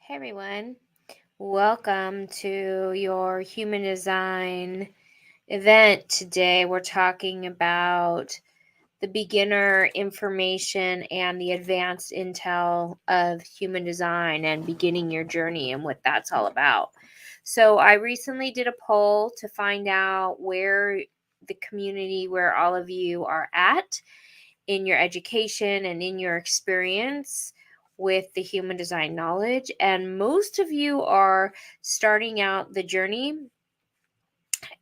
Hey everyone, welcome to your human design event. Today we're talking about the beginner information and the advanced intel of human design and beginning your journey and what that's all about. So, I recently did a poll to find out where the community, where all of you are at in your education and in your experience with the human design knowledge. And most of you are starting out the journey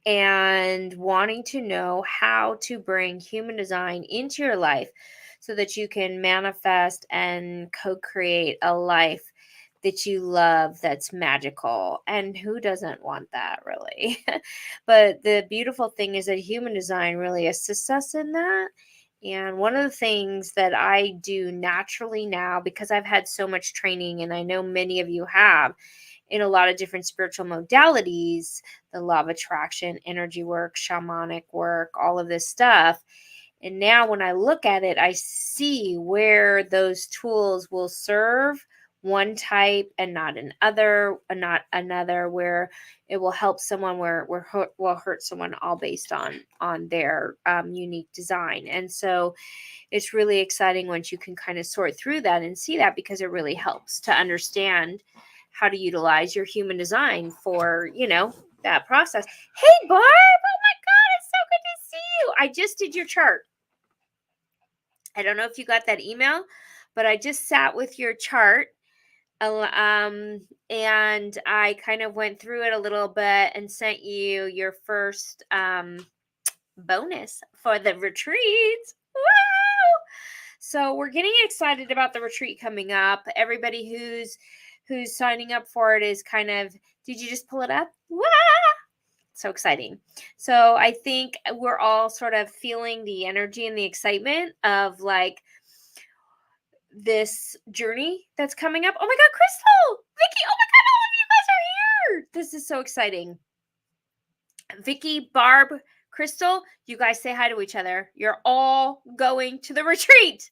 and wanting to know how to bring human design into your life so that you can manifest and co create a life that you love that's magical. And who doesn't want that, really? But the beautiful thing is that human design really assists us in that. And one of the things that I do naturally now, because I've had so much training, and I know many of you have, in a lot of different spiritual modalities, the law of attraction, energy work, shamanic work, all of this stuff. And now when I look at it, I see where those tools will serve one type and not not another, where it will help someone where will hurt someone, all based on their unique design. And so it's really exciting once you can kind of sort through that and see that, because it really helps to understand how to utilize your human design for, that process. Hey, Barb! Oh my God, it's so good to see you. I just did your chart. I don't know if you got that email, but I just sat with your chart. And I kind of went through it a little bit and sent you your first bonus for the retreat. Wow! So we're getting excited about the retreat coming up. Everybody who's signing up for it is kind of, did you just pull it up? Wow! So exciting. So I think we're all sort of feeling the energy and the excitement of like this journey that's coming up. Oh my God, Crystal! Vicky! Oh my God, all of you guys are here! This is so exciting. Vicky, Barb, Crystal, you guys say hi to each other. You're all going to the retreat.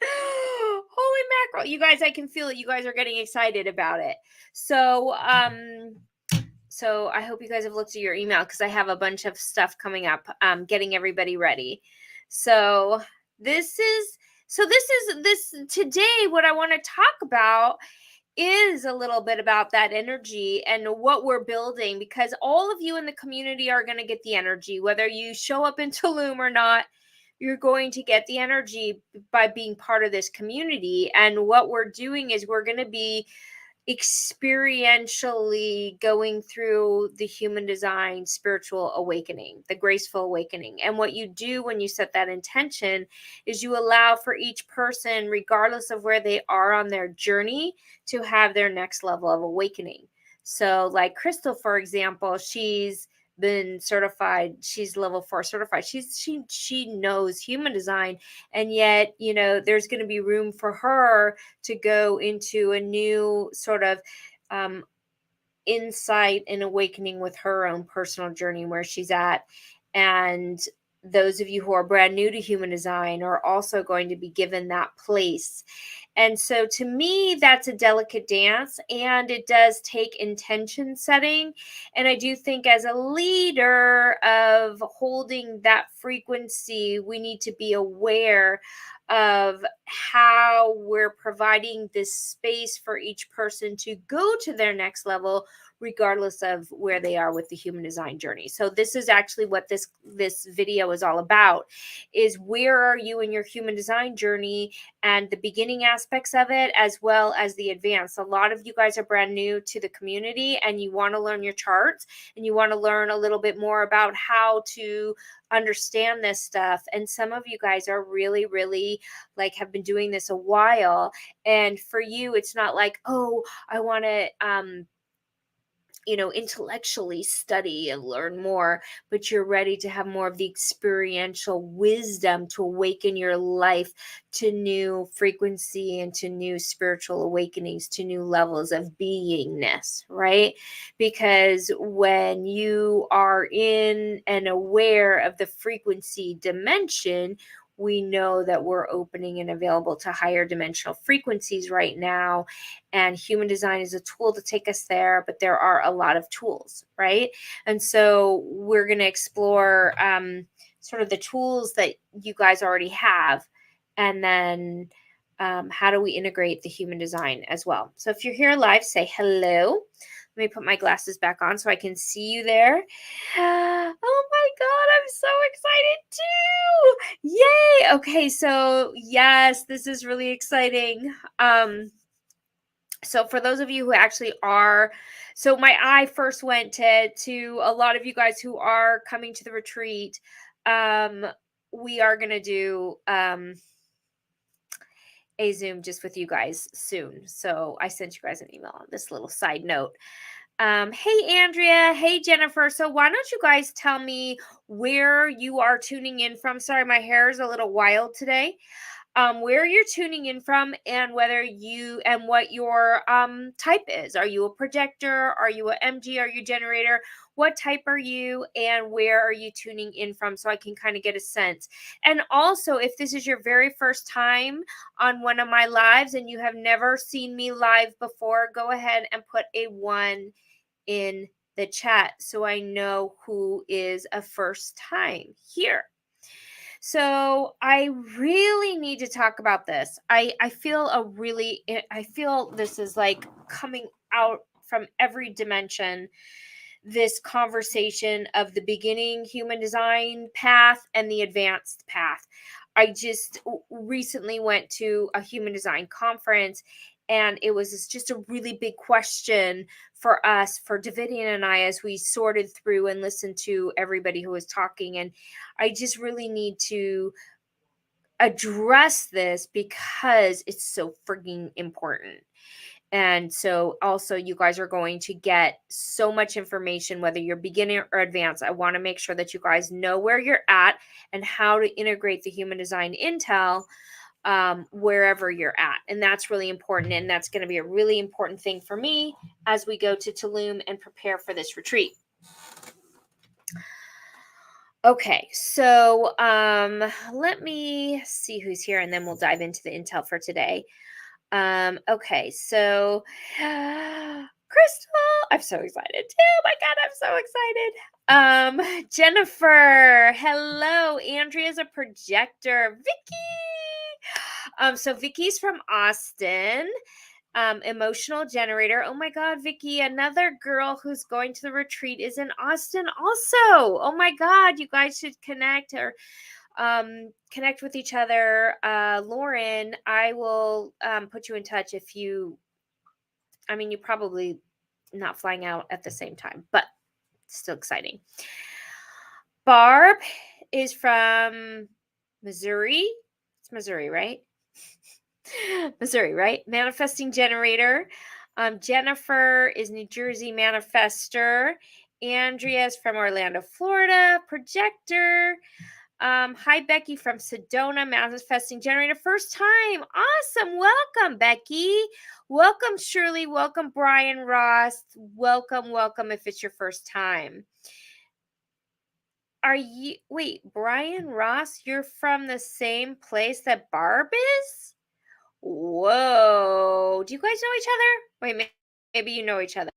Holy mackerel. You guys, I can feel it. You guys are getting excited about it. So I hope you guys have looked at your email, because I have a bunch of stuff coming up, getting everybody ready. So this is today, what I want to talk about is a little bit about that energy and what we're building, because all of you in the community are going to get the energy, whether you show up in Tulum or not. You're going to get the energy by being part of this community. And what we're doing is we're going to be experientially going through the human design spiritual awakening, the graceful awakening. And what you do when you set that intention is you allow for each person, regardless of where they are on their journey, to have their next level of awakening. So like Crystal, for example, she's been certified, she's level 4 certified, she knows human design, and yet there's going to be room for her to go into a new sort of insight and awakening with her own personal journey where she's at. And those of you who are brand new to human design are also going to be given that place. And so to me, that's a delicate dance, and it does take intention setting. And I do think as a leader of holding that frequency, we need to be aware of how we're providing this space for each person to go to their next level, regardless of where they are with the human design journey. So this is actually what this video is all about, is where are you in your human design journey, and the beginning aspects of it, as well as the advanced. A lot of you guys are brand new to the community, and you want to learn your charts, and you want to learn a little bit more about how to understand this stuff. And some of you guys are really, really like have been doing this a while. And for you, it's not like, oh, I want to, intellectually study and learn more, but you're ready to have more of the experiential wisdom to awaken your life to new frequency and to new spiritual awakenings, to new levels of beingness, right? Because when you are in and aware of the frequency dimension, we know that we're opening and available to higher dimensional frequencies right now. And human design is a tool to take us there, but there are a lot of tools, right? And so we're going to explore sort of the tools that you guys already have. And then how do we integrate the human design as well? So if you're here live, say hello. Let me put my glasses back on so I can see you there. Oh my God, I'm so excited too. Yay. Okay, so yes, this is really exciting. So for those of you who actually are, so my eye first went to a lot of you guys who are coming to the retreat. We are going to do a Zoom just with you guys soon. So I sent you guys an email on this little side note. Hey, Andrea. Hey, Jennifer. So why don't you guys tell me where you are tuning in from? Sorry, my hair is a little wild today. Where you're tuning in from and whether you and what your type is. Are you a projector? Are you a MG? Are you a generator? What type are you and where are you tuning in from so I can kind of get a sense? And also, if this is your very first time on one of my lives and you have never seen me live before, go ahead and put a 1 in the chat so I know who is a first time here. So I really need to talk about this. I feel this is like coming out from every dimension, this conversation of the beginning human design path and the advanced path. I just recently went to a human design conference and it was just a really big question for us, for Davidian and I, as we sorted through and listened to everybody who was talking. And I just really need to address this because it's so freaking important. And so also you guys are going to get so much information, whether you're beginner or advanced. I want to make sure that you guys know where you're at and how to integrate the human design intel wherever you're at. And that's really important. And that's going to be a really important thing for me as we go to Tulum and prepare for this retreat. Okay, so let me see who's here and then we'll dive into the intel for today. Okay, so Crystal, I'm so excited too. Oh my God, I'm so excited. Jennifer, hello. Andrea's a projector. Vicky. So Vicky's from Austin. Emotional generator. Oh my God, Vicky, another girl who's going to the retreat is in Austin also. Oh my God, you guys should connect or connect with each other. Lauren, I will put you in touch if you, you probably not flying out at the same time, but still exciting. Barb is from Missouri. It's Missouri, right? Missouri, right? Manifesting generator. Jennifer is New Jersey manifester. Andrea is from Orlando, Florida, projector. Hi, Becky from Sedona, manifesting generator. First time. Awesome. Welcome, Becky. Welcome, Shirley. Welcome, Brian Ross. Welcome if it's your first time. Wait, Brian Ross, you're from the same place that Barb is? Whoa. Do you guys know each other? Wait, maybe you know each other.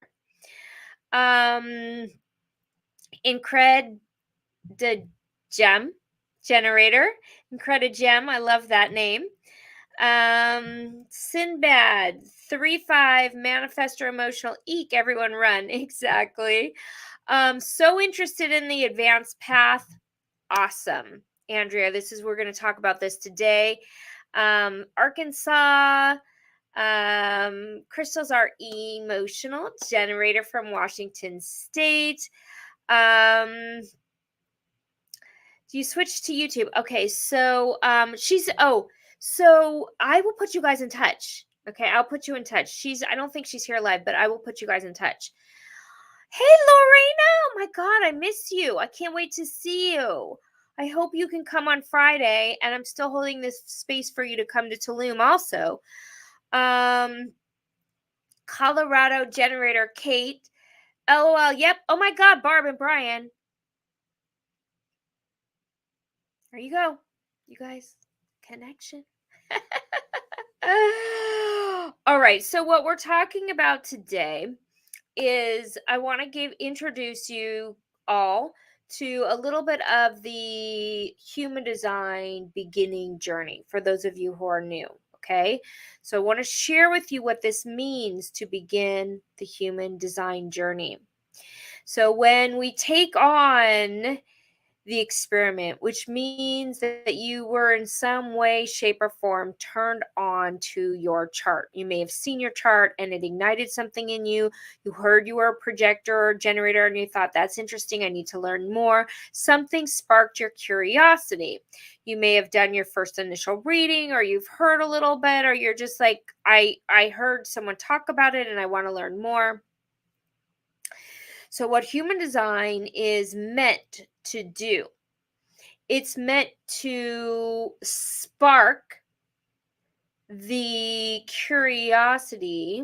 Incred the Gem generator. Incred Gem. I love that name. Sinbad 3-5 manifestor emotional eek. Everyone run. Exactly. So interested in the advanced path. Awesome. Andrea, we're going to talk about this today. Arkansas. Crystal's our emotional generator from Washington State. Do you switch to YouTube? Okay, so so I will put you guys in touch. Okay, I'll put you in touch. I don't think she's here live, but I will put you guys in touch. Hey, Lorena! Oh my God, I miss you. I can't wait to see you. I hope you can come on Friday, and I'm still holding this space for you to come to Tulum also. Colorado generator, Kate. LOL, yep. Oh my God, Barb and Brian. There you go, you guys. connection. All right. So what we're talking about today is I want to introduce you all to a little bit of the human design beginning journey for those of you who are new. Okay. So I want to share with you what this means to begin the human design journey. So when we take on the experiment, which means that you were in some way, shape, or form turned on to your chart. You may have seen your chart and it ignited something in you. You heard you were a projector or generator and you thought, that's interesting. I need to learn more. Something sparked your curiosity. You may have done your first initial reading, or you've heard a little bit, or you're just like, I heard someone talk about it and I want to learn more. So, what human design is meant to do, it's meant to spark the curiosity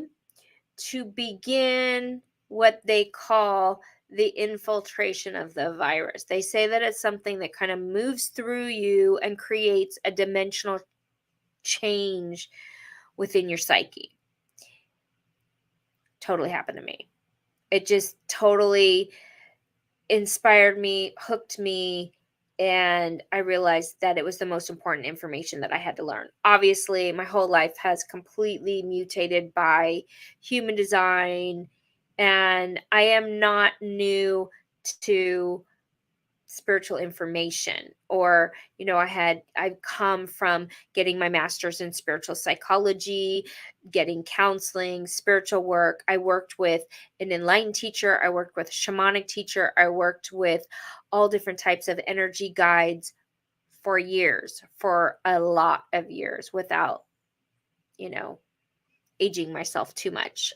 to begin what they call the infiltration of the virus. They say that it's something that kind of moves through you and creates a dimensional change within your psyche. Totally happened to me. It just totally inspired me, hooked me, and I realized that it was the most important information that I had to learn. Obviously, my whole life has completely mutated by human design, and I am not new to spiritual information, or I've come from getting my master's in spiritual psychology, getting counseling, spiritual work. I worked with an enlightened teacher, I worked with a shamanic teacher, I worked with all different types of energy guides for years, for a lot of years, without aging myself too much.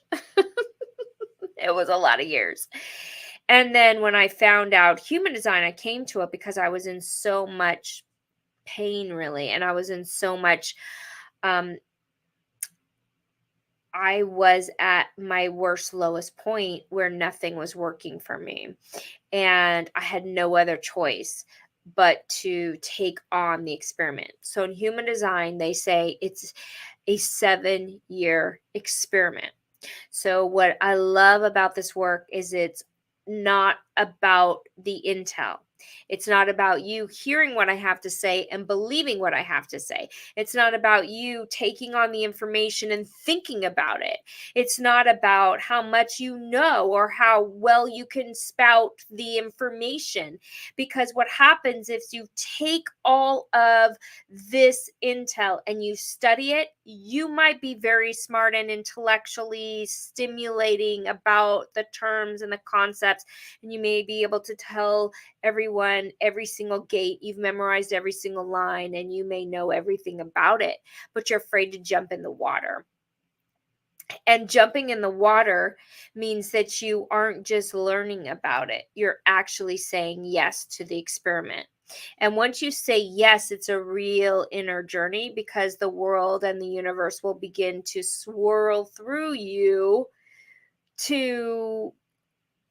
It was a lot of years. And then when I found out human design, I came to it because I was in so much pain, really. And I was in so much, I was at my worst, lowest point where nothing was working for me. And I had no other choice but to take on the experiment. So in human design, they say it's a 7-year experiment. So what I love about this work is it's not about the intel. It's not about you hearing what I have to say and believing what I have to say. It's not about you taking on the information and thinking about it. It's not about how much you know or how well you can spout the information. Because what happens if you take all of this intel and you study it, you might be very smart and intellectually stimulating about the terms and the concepts, and you may be able to tell everyone every single gate, you've memorized every single line, and you may know everything about it, but you're afraid to jump in the water. And jumping in the water means that you aren't just learning about it, you're actually saying yes to the experiment. And once you say yes, it's a real inner journey, because the world and the universe will begin to swirl through you to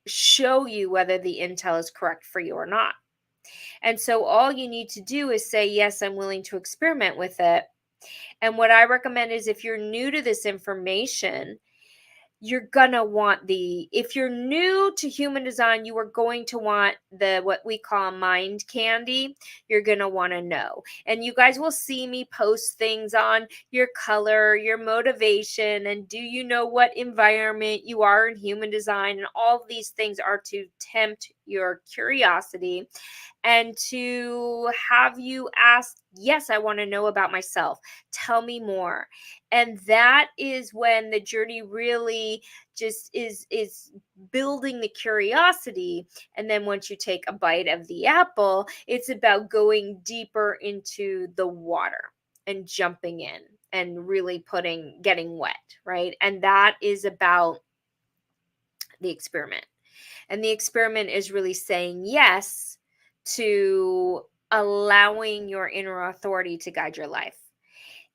show you whether the intel is correct for you or not. And so all you need to do is say, yes, I'm willing to experiment with it. And what I recommend is, if you're new to this information, you're gonna want if you're new to human design, you are going to want what we call mind candy. You're gonna want to know. And you guys will see me post things on your color, your motivation, and do you know what environment you are in human design? And all of these things are to tempt your curiosity and to have you ask, yes, I want to know about myself. Tell me more. And that is when the journey really just is building the curiosity. And then once you take a bite of the apple, it's about going deeper into the water and jumping in and really getting wet, right? And that is about the experiment. And the experiment is really saying yes to allowing your inner authority to guide your life.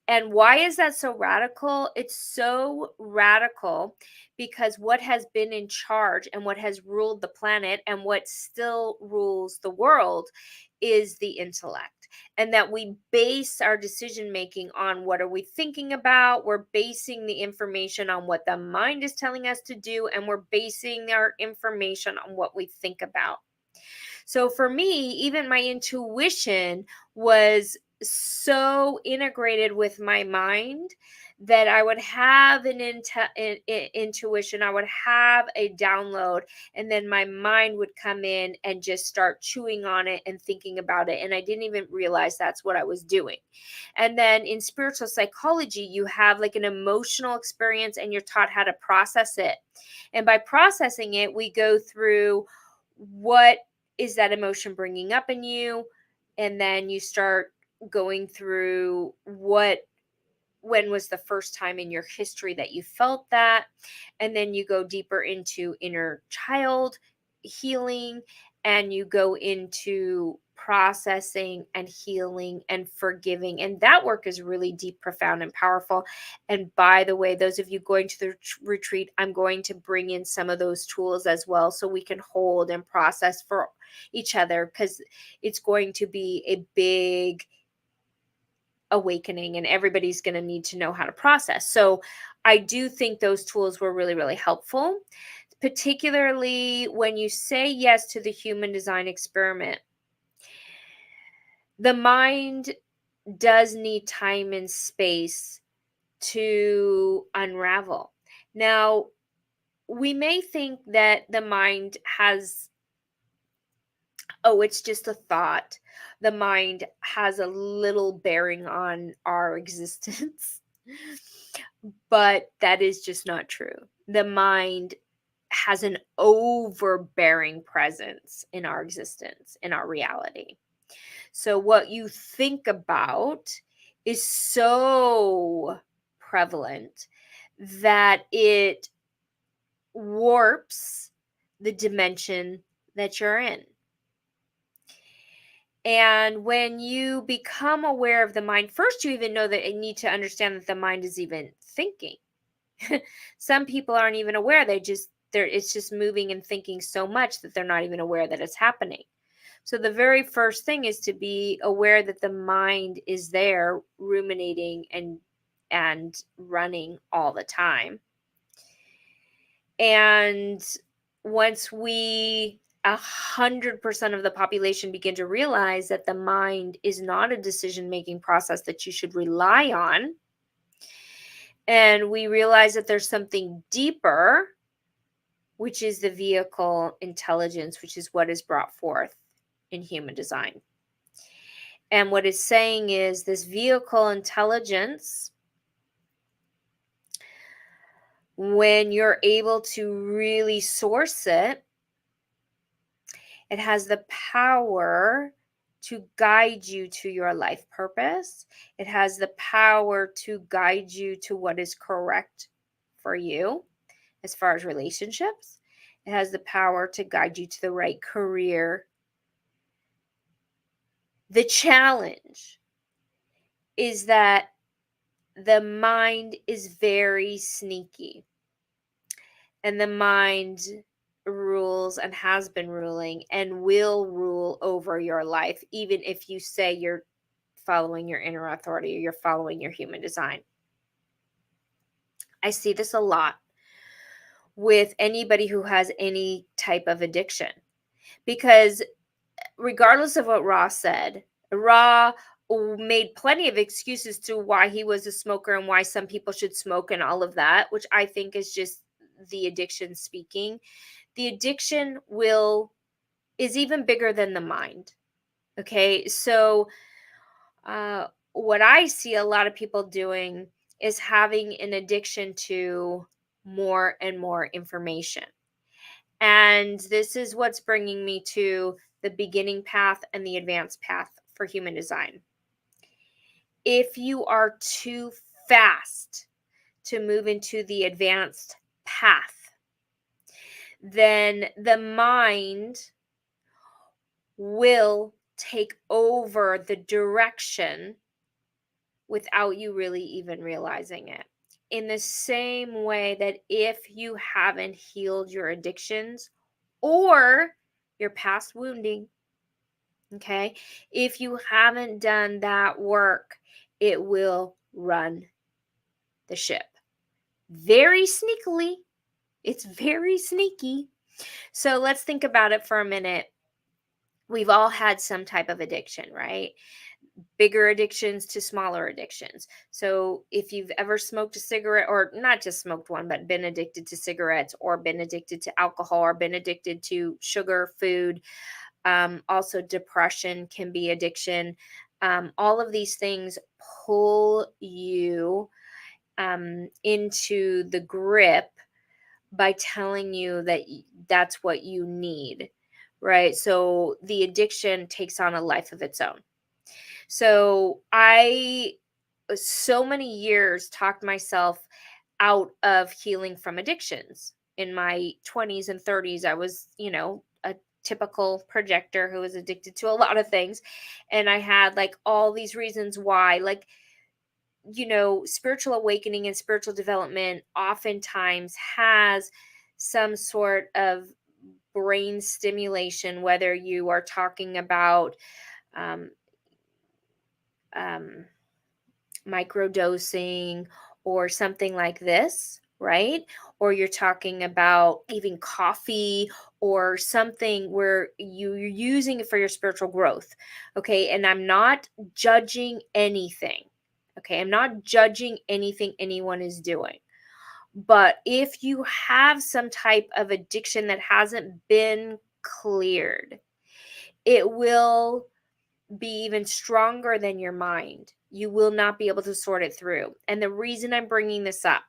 And why is that so radical? It's so radical because what has been in charge and what has ruled the planet and what still rules the world is the intellect. and that we base our decision making on what are we thinking about. We're basing the information on what the mind is telling us to do, and we're basing our information on what we think about. So for me, even my intuition was so integrated with my mind that I would have an intuition, I would have a download, and then my mind would come in and just start chewing on it and thinking about it. And I didn't even realize that's what I was doing. And then in spiritual psychology, you have like an emotional experience and you're taught how to process it. And by processing it, we go through what is that emotion bringing up in you, and then you start going through when was the first time in your history that you felt that, and then you go deeper into inner child healing, and you go into processing and healing and forgiving, and that work is really deep, profound, and powerful. And by the way, those of you going to the retreat, I'm going to bring in some of those tools as well, so we can hold and process for each other, because it's going to be a big awakening and everybody's going to need to know how to process. So I do think those tools were really, really helpful, particularly when you say yes to the human design experiment. The mind does need time and space to unravel. Now, we may think that the mind has, oh, it's just a thought. The mind has a little bearing on our existence. But that is just not true. The mind has an overbearing presence in our existence, in our reality. So what you think about is so prevalent that it warps the dimension that you're in. And when you become aware of the mind, first you even know that you need to understand that the mind is even thinking. Some people aren't even aware. It's just moving and thinking so much that they're not even aware that it's happening. So the very first thing is to be aware that the mind is there ruminating and running all the time. And once 100% of the population begin to realize that the mind is not a decision-making process that you should rely on, and we realize that there's something deeper, which is the vehicle intelligence, which is what is brought forth in human design. And what it's saying is this vehicle intelligence, when you're able to really source it, it has the power to guide you to your life purpose. It has the power to guide you to what is correct for you as far as relationships. It has the power to guide you to the right career. The challenge is that the mind is very sneaky, and the mind rules and has been ruling and will rule over your life, even if you say you're following your inner authority or you're following your human design. I see this a lot with anybody who has any type of addiction, because regardless of what Ra said, Ra made plenty of excuses to why he was a smoker and why some people should smoke and all of that, which I think is just the addiction speaking. The addiction is even bigger than the mind. Okay, so what I see a lot of people doing is having an addiction to more and more information. And this is what's bringing me to the beginning path and the advanced path for human design. If you are too fast to move into the advanced path, then the mind will take over the direction without you really even realizing it. In the same way that if you haven't healed your addictions or your past wounding, Okay. If you haven't done that work, it will run the ship very sneakily. It's very sneaky. So let's think about it for a minute. We've all had some type of addiction, right? Bigger addictions to smaller addictions. So if you've ever smoked a cigarette, or not just smoked one, but been addicted to cigarettes, or been addicted to alcohol, or been addicted to sugar, food, also depression can be addiction. All of these things pull you into the grip by telling you that that's what you need, right? So the addiction takes on a life of its own. So I, so many years, talked myself out of healing from addictions. In my 20s and 30s, I was, a typical projector who was addicted to a lot of things. And I had like all these reasons why, like, spiritual awakening and spiritual development oftentimes has some sort of brain stimulation, whether you are talking about um, um, microdosing or something like this, right? Or you're talking about even coffee or something where you're using it for your spiritual growth. Okay. And I'm not judging anything. Okay. I'm not judging anything anyone is doing. But if you have some type of addiction that hasn't been cleared, it will be even stronger than your mind. You will not be able to sort it through. And the reason I'm bringing this up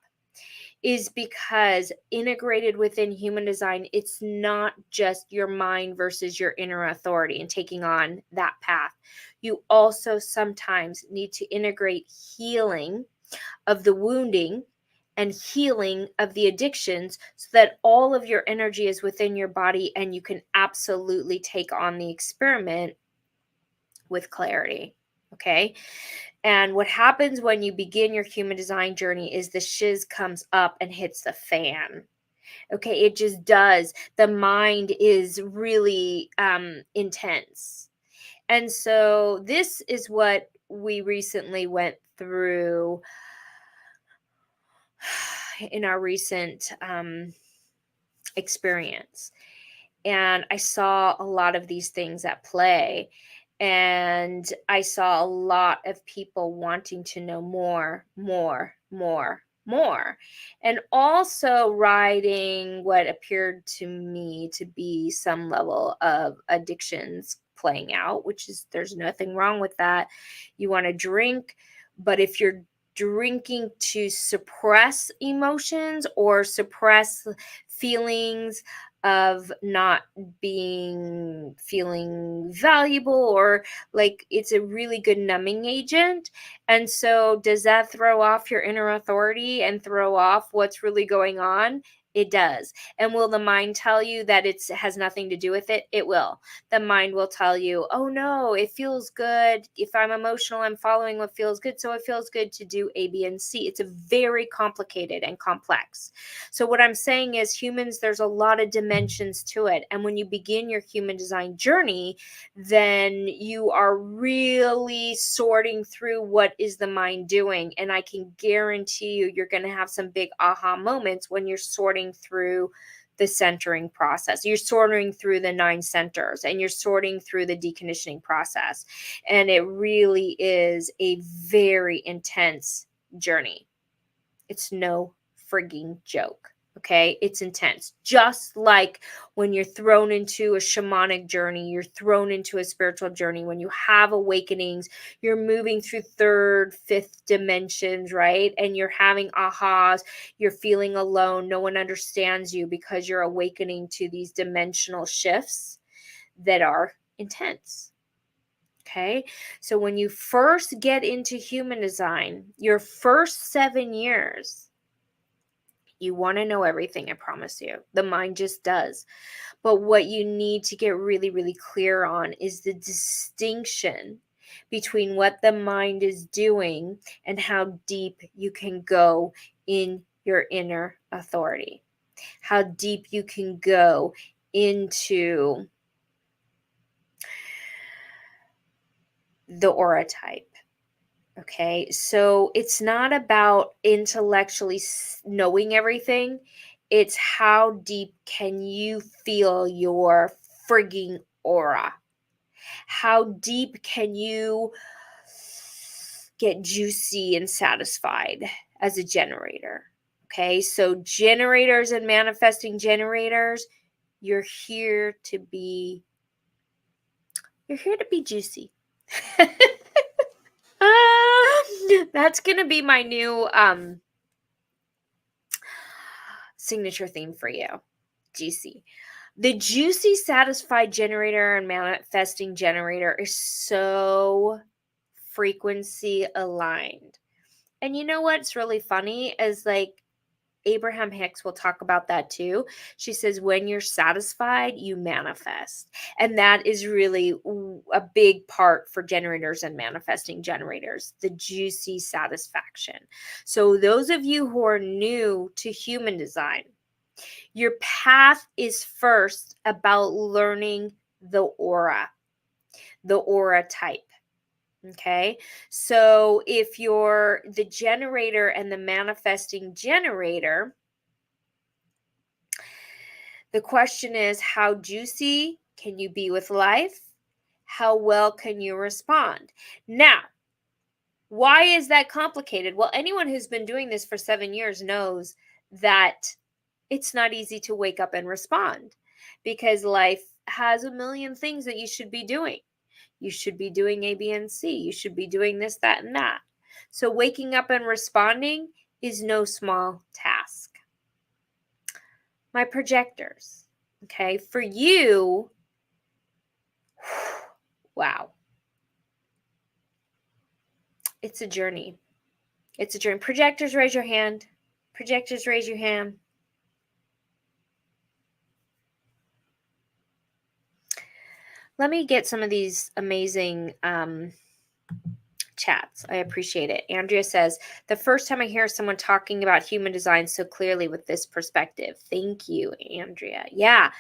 is because integrated within human design, it's not just your mind versus your inner authority and taking on that path. You also sometimes need to integrate healing of the wounding and healing of the addictions so that all of your energy is within your body and you can absolutely take on the experiment with clarity. Okay. And what happens when you begin your human design journey is the shiz comes up and hits the fan. Okay. It just does. The mind is really intense. And so this is what we recently went through in our recent experience. And I saw a lot of these things at play. And I saw a lot of people wanting to know more, more, more, more. And also riding what appeared to me to be some level of addictions playing out, which is, there's nothing wrong with that. You want to drink, but if you're drinking to suppress emotions or suppress feelings of not feeling valuable, or like, it's a really good numbing agent. And so does that throw off your inner authority and throw off what's really going on? It does. And will the mind tell you that it has nothing to do with it? It will. The mind will tell you, oh no, it feels good. If I'm emotional, I'm following what feels good. So it feels good to do A, B, and C. It's a very complicated and complex. So what I'm saying is, humans, there's a lot of dimensions to it. And when you begin your human design journey, then you are really sorting through what is the mind doing. And I can guarantee you, you're going to have some big aha moments when you're sorting through the centering process. You're sorting through the 9 centers and you're sorting through the deconditioning process. And it really is a very intense journey. It's no frigging joke. Okay, it's intense. Just like when you're thrown into a shamanic journey, you're thrown into a spiritual journey. When you have awakenings, you're moving through 3rd, 5th dimensions, right? And you're having ahas, you're feeling alone. No one understands you because you're awakening to these dimensional shifts that are intense. Okay, so when you first get into human design, your first 7 years, you want to know everything, I promise you. The mind just does. But what you need to get really, really clear on is the distinction between what the mind is doing and how deep you can go in your inner authority, how deep you can go into the aura type. Okay, so it's not about intellectually knowing everything. It's how deep can you feel your frigging aura? How deep can you get juicy and satisfied as a generator? Okay, so generators and manifesting generators, you're here to be juicy. That's gonna be my new signature theme for you. Juicy. The juicy satisfied generator and manifesting generator is so frequency aligned. And you know what's really funny is like Abraham Hicks will talk about that too. She says, when you're satisfied, you manifest. And that is really a big part for generators and manifesting generators, the juicy satisfaction. So, those of you who are new to human design, your path is first about learning the aura type. Okay, so if you're the generator and the manifesting generator, the question is, how juicy can you be with life? How well can you respond? Now, why is that complicated? Well, anyone who's been doing this for 7 years knows that it's not easy to wake up and respond because life has a million things that you should be doing. You should be doing A, B, and C. You should be doing this, that, and that. So waking up and responding is no small task. My projectors, okay, for you, wow, it's a journey. It's a journey. Projectors, raise your hand. Projectors, raise your hand. Let me get some of these amazing chats. I appreciate it. Andrea says, the first time I hear someone talking about human design so clearly with this perspective. Thank you, Andrea. Yeah.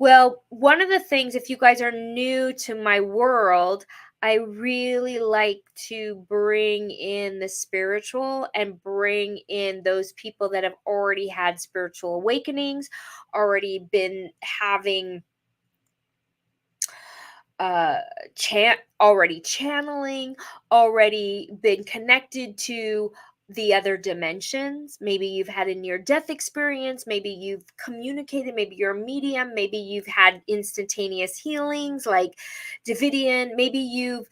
Well, one of the things, if you guys are new to my world, I really like to bring in the spiritual and bring in those people that have already had spiritual awakenings, already been having already channeling, already been connected to the other dimensions. Maybe you've had a near death experience, maybe you've communicated, maybe you're a medium, maybe you've had instantaneous healings like Davidian, maybe you've,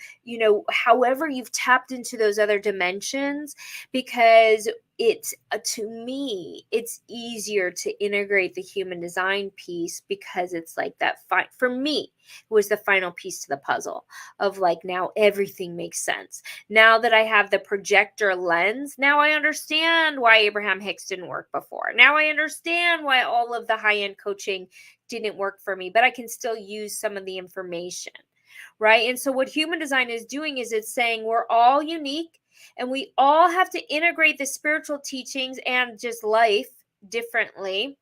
however you've tapped into those other dimensions, because it's to me it's easier to integrate the human design piece because it's like that for me was the final piece to the puzzle of like, now everything makes sense. Now that I have the projector lens, now I understand why Abraham Hicks didn't work before. Now I understand why all of the high-end coaching didn't work for me, but I can still use some of the information, right? And so what human design is doing is it's saying we're all unique and we all have to integrate the spiritual teachings and just life differently.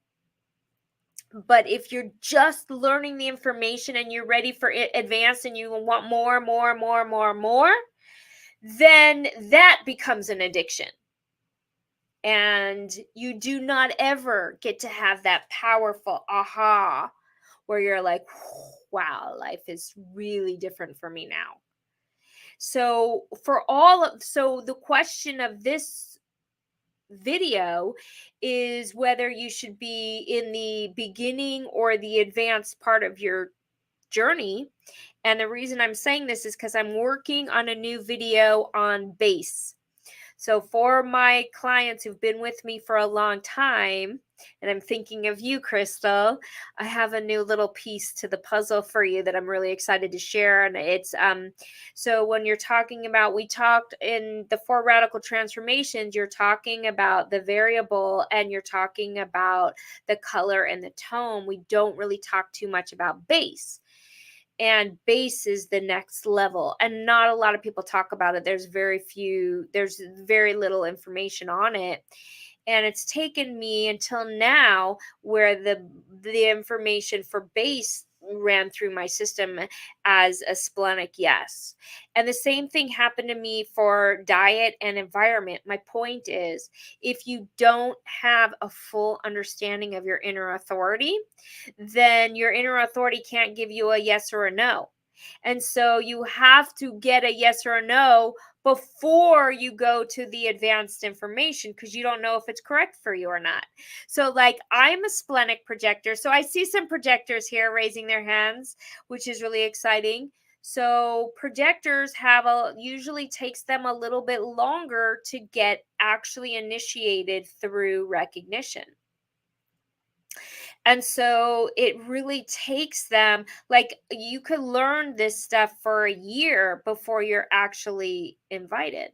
But if you're just learning the information and you're ready for it advanced and you want more, then that becomes an addiction. And you do not ever get to have that powerful aha where you're like, wow, life is really different for me now. So the question of this video is whether you should be in the beginning or the advanced part of your journey. And the reason I'm saying this is because I'm working on a new video on base. So for my clients who've been with me for a long time, and I'm thinking of you, Crystal, I have a new little piece to the puzzle for you that I'm really excited to share. And it's so when you're talking about, we talked in the 4 radical transformations, you're talking about the variable and you're talking about the color and the tone. We don't really talk too much about base. And base is the next level, and not a lot of people talk about it. There's very little information on it, and it's taken me until now where the information for base ran through my system as a splenic yes. And the same thing happened to me for diet and environment. My point is, if you don't have a full understanding of your inner authority, then your inner authority can't give you a yes or a no. And so you have to get a yes or a no before you go to the advanced information, because you don't know if it's correct for you or not. So, like, I'm a splenic projector. So I see some projectors here raising their hands, which is really exciting. So projectors usually takes them a little bit longer to get actually initiated through recognition. And so it really takes them, like, you could learn this stuff for a year before you're actually invited.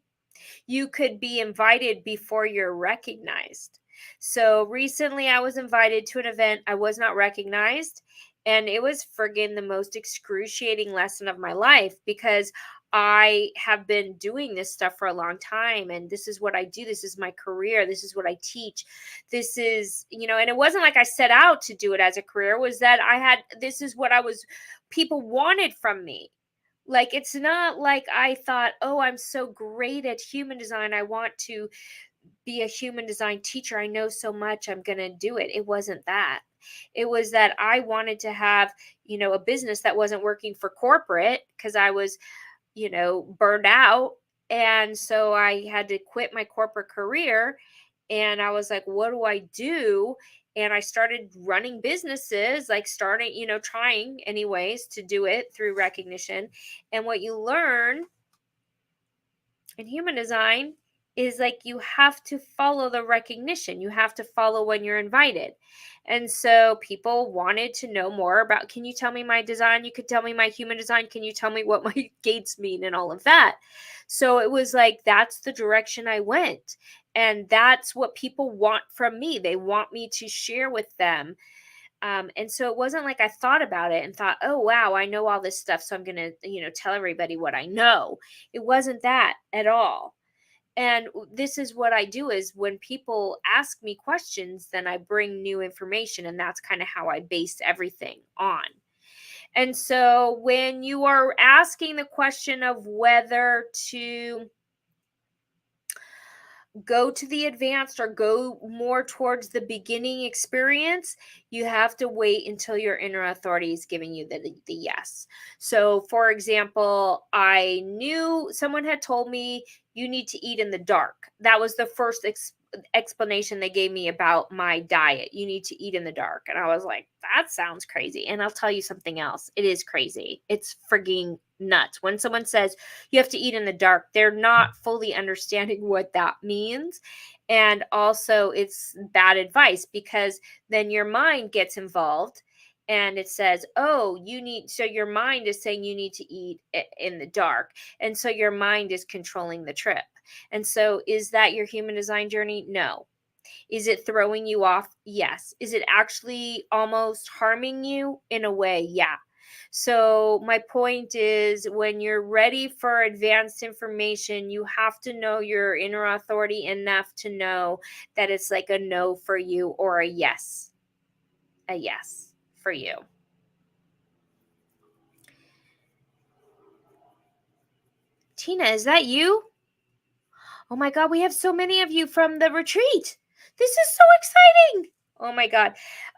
You could be invited before you're recognized. So recently I was invited to an event. I was not recognized. And it was friggin' the most excruciating lesson of my life, because I have been doing this stuff for a long time. And this is what I do. This is my career. This is what I teach. This is, and it wasn't like I set out to do it as a career. It was that this is what people wanted from me. Like, it's not like I thought, oh, I'm so great at human design, I want to be a human design teacher, I know so much, I'm going to do it. It wasn't that. It was that I wanted to have, a business that wasn't working for corporate, because I was, burned out. And so I had to quit my corporate career. And I was like, what do I do? And I started running businesses, like starting, trying anyways to do it through recognition. And what you learn in human design is, like, you have to follow the recognition. You have to follow when you're invited. And so people wanted to know more about, can you tell me my design? You could tell me my human design. Can you tell me what my gates mean and all of that? So it was like, that's the direction I went. And that's what people want from me. They want me to share with them. And so it wasn't like I thought about it and thought, oh, wow, I know all this stuff, so I'm going to, tell everybody what I know. It wasn't that at all. And this is what I do, is when people ask me questions, then I bring new information. And that's kind of how I base everything on. And so when you are asking the question of whether to go to the advanced or go more towards the beginning experience, you have to wait until your inner authority is giving you the yes. So, for example, I knew someone had told me you need to eat in the dark. That was the first explanation they gave me about my diet. You need to eat in the dark. And I was like, that sounds crazy. And I'll tell you something else. It is crazy. It's frigging nuts. When someone says you have to eat in the dark, they're not fully understanding what that means. And also, it's bad advice, because then your mind gets involved and it says, oh, so your mind is saying you need to eat in the dark. And so your mind is controlling the trip. And so, is that your human design journey? No. Is it throwing you off? Yes. Is it actually almost harming you in a way? Yeah. So my point is, when you're ready for advanced information, you have to know your inner authority enough to know that it's like a no for you or a yes for you. Tina, is that you? Oh my God, we have so many of you from the retreat. This is so exciting. Oh my God.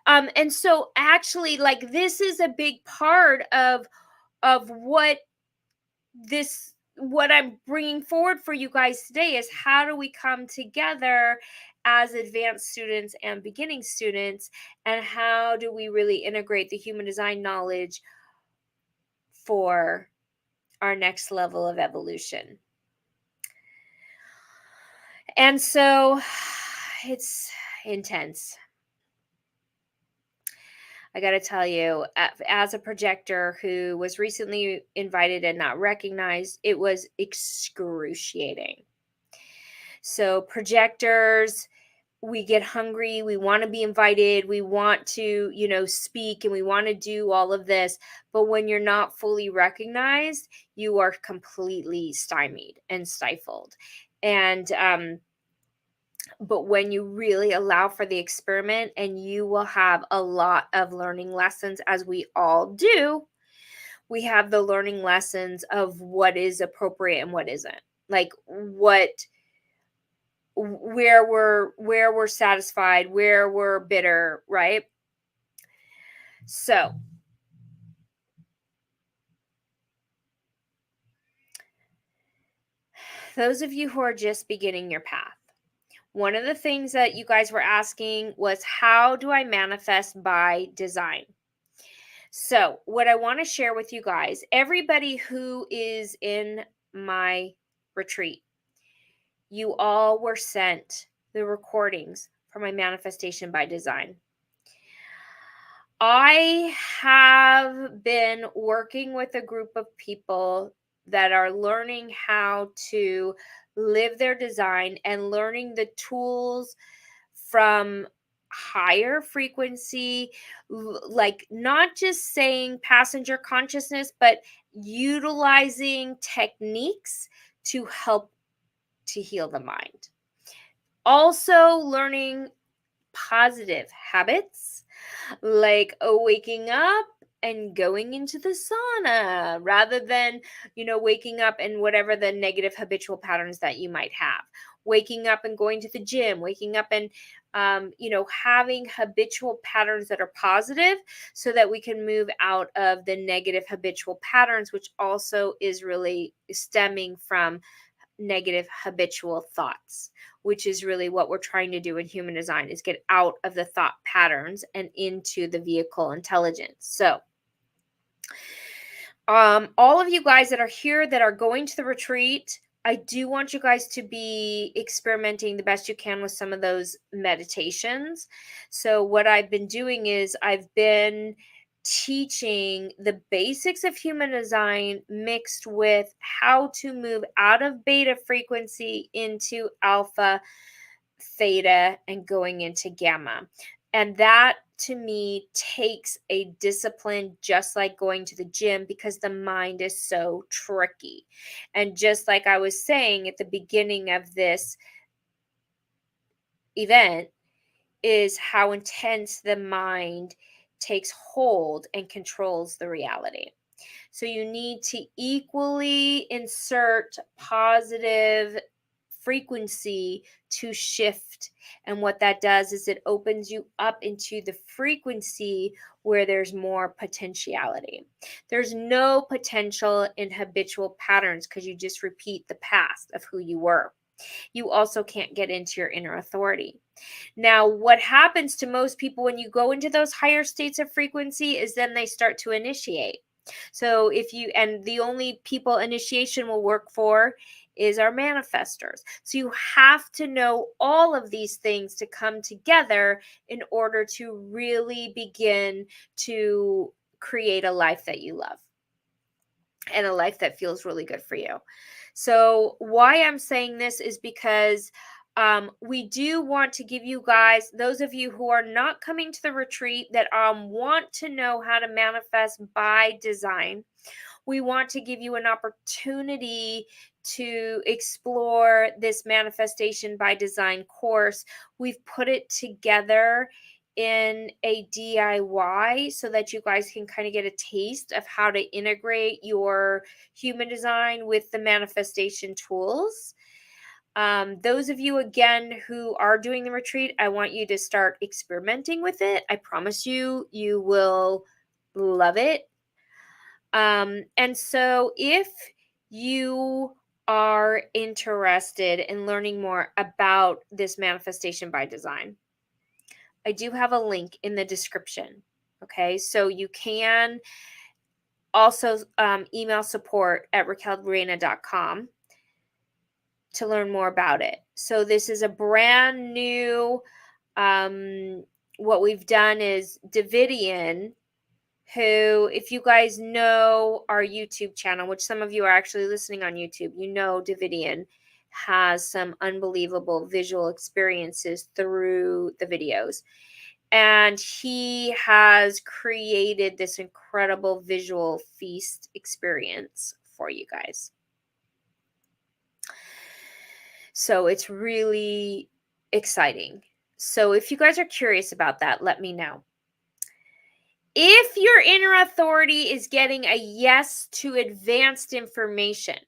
And so actually, like, this is a big part of what I'm bringing forward for you guys today, is how do we come together as advanced students and beginning students, and how do we really integrate the human design knowledge for our next level of evolution. And so it's intense. I got to tell you, as a projector who was recently invited and not recognized, it was excruciating. So projectors, we get hungry, we want to be invited, we want to, speak, and we want to do all of this. But when you're not fully recognized, you are completely stymied and stifled. And But when you really allow for the experiment, and you will have a lot of learning lessons, as we all do, we have the learning lessons of what is appropriate and what isn't. Like where we're satisfied, where we're bitter, right? So, those of you who are just beginning your path, one of the things that you guys were asking was, how do I manifest by design? So, what I want to share with you guys, everybody who is in my retreat, you all were sent the recordings for my manifestation by design. I have been working with a group of people that are learning how to live their design and learning the tools from higher frequency, like not just saying passenger consciousness, but utilizing techniques to help to heal the mind. Also, learning positive habits like waking up and going into the sauna rather than, waking up and whatever the negative habitual patterns that you might have. Waking up and going to the gym, waking up and, having habitual patterns that are positive so that we can move out of the negative habitual patterns, which also is really stemming from negative habitual thoughts, which is really what we're trying to do in human design, is get out of the thought patterns and into the vehicle intelligence. So all of you guys that are here that are going to the retreat, I do want you guys to be experimenting the best you can with some of those meditations. So what I've been doing is I've been teaching the basics of human design mixed with how to move out of beta frequency into alpha, theta, and going into gamma. And that to me takes a discipline, just like going to the gym, because the mind is so tricky. And just like I was saying at the beginning of this event, is how intense the mind takes hold and controls the reality. So you need to equally insert positive frequency to shift. And what that does is it opens you up into the frequency where there's more potentiality. There's no potential in habitual patterns because you just repeat the past of who you were. You also can't get into your inner authority. Now, what happens to most people when you go into those higher states of frequency is then they start to initiate. So and the only people initiation will work for is our manifestors. So you have to know all of these things to come together in order to really begin to create a life that you love and a life that feels really good for you. So why I'm saying this is because we do want to give you guys, those of you who are not coming to the retreat that want to know how to manifest by design, we want to give you an opportunity to explore this manifestation by design course. We've put it together in a DIY so that you guys can kind of get a taste of how to integrate your human design with the manifestation tools. Those of you, again, who are doing the retreat, I want you to start experimenting with it. I promise you, you will love it. And so if you are interested in learning more about this manifestation by design, I do have a link in the description. Okay, so you can also email support at raquelreina.com to learn more about it. So this is a brand new, what we've done is Davidian, who, if you guys know our YouTube channel, which some of you are actually listening on YouTube, you know Davidian has some unbelievable visual experiences through the videos. And he has created this incredible visual feast experience for you guys. So it's really exciting. So if you guys are curious about that, let me know. If your inner authority is getting a yes to advanced information,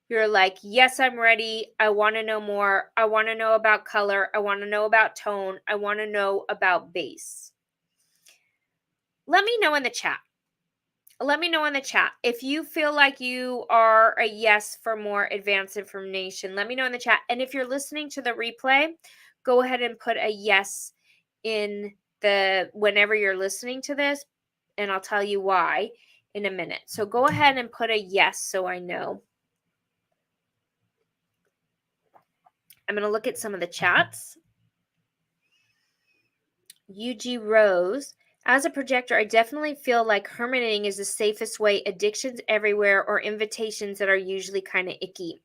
you're like, yes, I'm ready. I want to know more. I want to know about color. I want to know about tone. I want to know about bass. Let me know in the chat. Let me know in the chat. If you feel like you are a yes for more advanced information, let me know in the chat. And if you're listening to the replay, go ahead and put a yes in the whenever you're listening to this, and I'll tell you why in a minute. So go ahead and put a yes so I know. I'm going to look at some of the chats. UG Rose. As a projector, I definitely feel like hermitating is the safest way. Addictions everywhere or invitations that are usually kind of icky.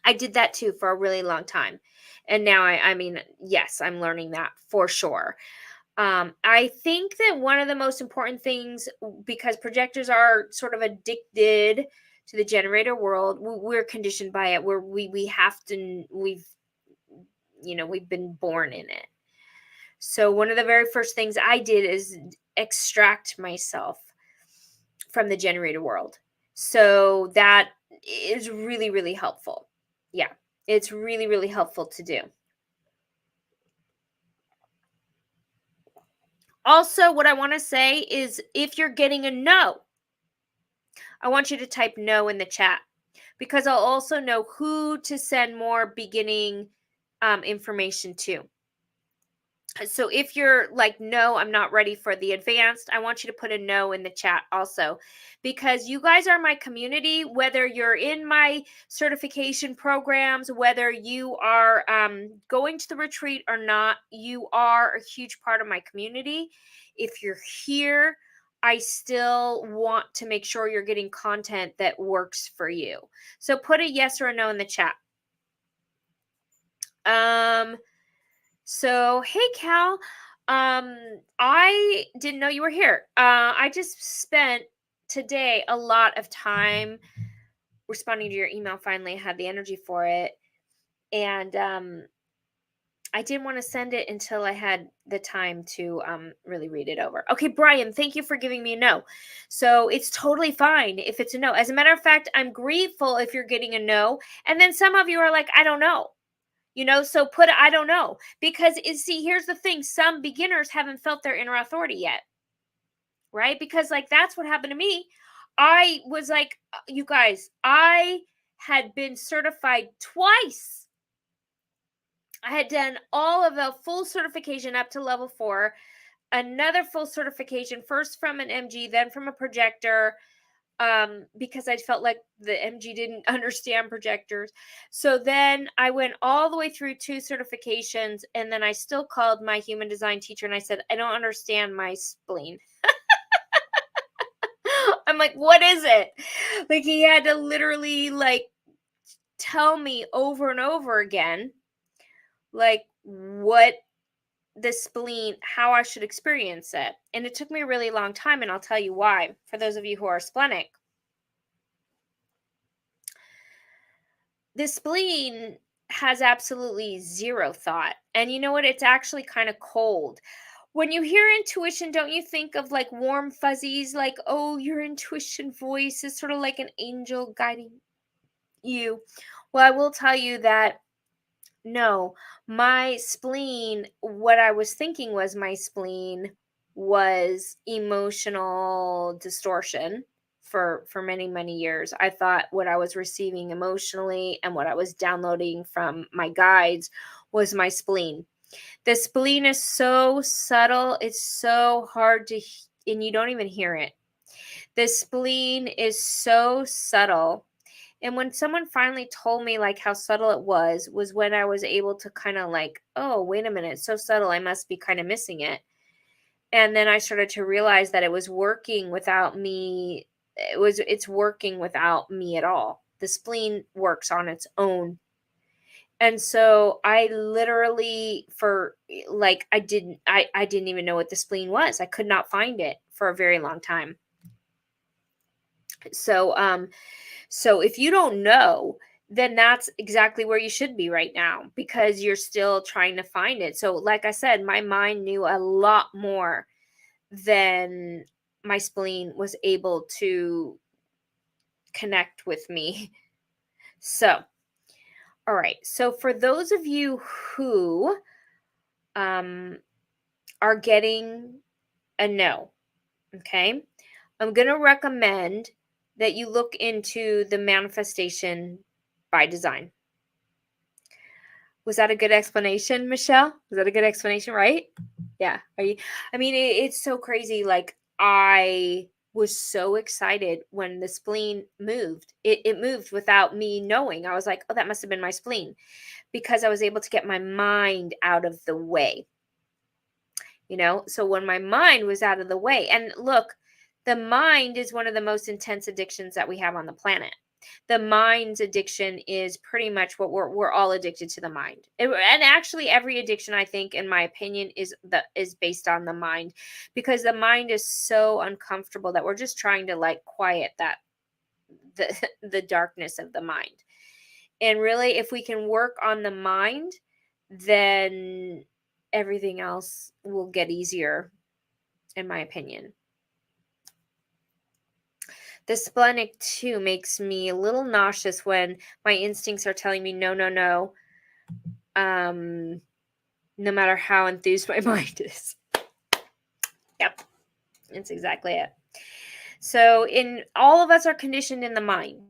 I did that too for a really long time. And now I mean, yes, I'm learning that for sure. I think that one of the most important things, because projectors are sort of addicted to the generator world, we're conditioned by it. We have to, we've been born in it. So one of the very first things I did is extract myself from the generator world. So that is really, really helpful. Yeah, it's really, really helpful to do. Also, what I want to say is if you're getting a no, I want you to type no in the chat, because I'll also know who to send more beginning information to. So if you're like, no, I'm not ready for the advanced, I want you to put a no in the chat also, because you guys are my community. Whether you're in my certification programs, whether you are going to the retreat or not, you are a huge part of my community. If you're here, I still want to make sure you're getting content that works for you. So put a yes or a no in the chat. So, hey, Cal. I didn't know you were here. I just spent today a lot of time responding to your email. Finally, I had the energy for it. And I didn't want to send it until I had the time to really read it over. Okay, Brian, thank you for giving me a no. So it's totally fine if it's a no. As a matter of fact, I'm grateful if you're getting a no. And then some of you are like, I don't know. So put I don't know, because see, here's the thing. Some beginners haven't felt their inner authority yet, right? Because like, that's what happened to me. I was like, you guys, I had been certified twice. I had done all of the full certification up to level 4, another full certification, first from an MG, then from a projector, because I felt like the MG didn't understand projectors. So then I went all the way through 2 certifications, and then I still called my human design teacher and I said, I don't understand my spleen. I'm like, what is it? Like, he had to literally like tell me over and over again, like, what the spleen, how I should experience it. And it took me a really long time, and I'll tell you why, for those of you who are splenic. The spleen has absolutely zero thought. And you know what? It's actually kind of cold. When you hear intuition, don't you think of like warm fuzzies? Like, oh, your intuition voice is sort of like an angel guiding you. Well, I will tell you that no, my spleen, what I was thinking was my spleen was emotional distortion for many, many years. I thought what I was receiving emotionally and what I was downloading from my guides was my spleen. The spleen is so subtle, it's so hard to, and you don't even hear it. The spleen is so subtle. And when someone finally told me like how subtle it was when I was able to kind of like, oh, wait a minute, it's so subtle, I must be kind of missing it. And then I started to realize that it was working without me. It's working without me at all. The spleen works on its own. And so I literally, for like, I didn't even know what the spleen was. I could not find it for a very long time. So if you don't know, then that's exactly where you should be right now, because you're still trying to find it. So, like I said, my mind knew a lot more than my spleen was able to connect with me. So, all right. So, for those of you who um, are getting a no, okay, I'm going to recommend that you look into the manifestation by design. Was that a good explanation, Michelle? Was that a good explanation, right? Yeah. Are you? I mean, it's so crazy. Like, I was so excited when the spleen moved. It moved without me knowing. I was like, oh, that must have been my spleen, because I was able to get my mind out of the way. So when my mind was out of the way, and look, the mind is one of the most intense addictions that we have on the planet. The mind's addiction is pretty much what we're all addicted to, the mind. And actually every addiction, I think, in my opinion, is based on the mind, because the mind is so uncomfortable that we're just trying to like quiet the the darkness of the mind. And really, if we can work on the mind, then everything else will get easier, in my opinion. The splenic too makes me a little nauseous when my instincts are telling me no, no, no. No matter how enthused my mind is. Yep, that's exactly it. So, in all of us are conditioned in the mind.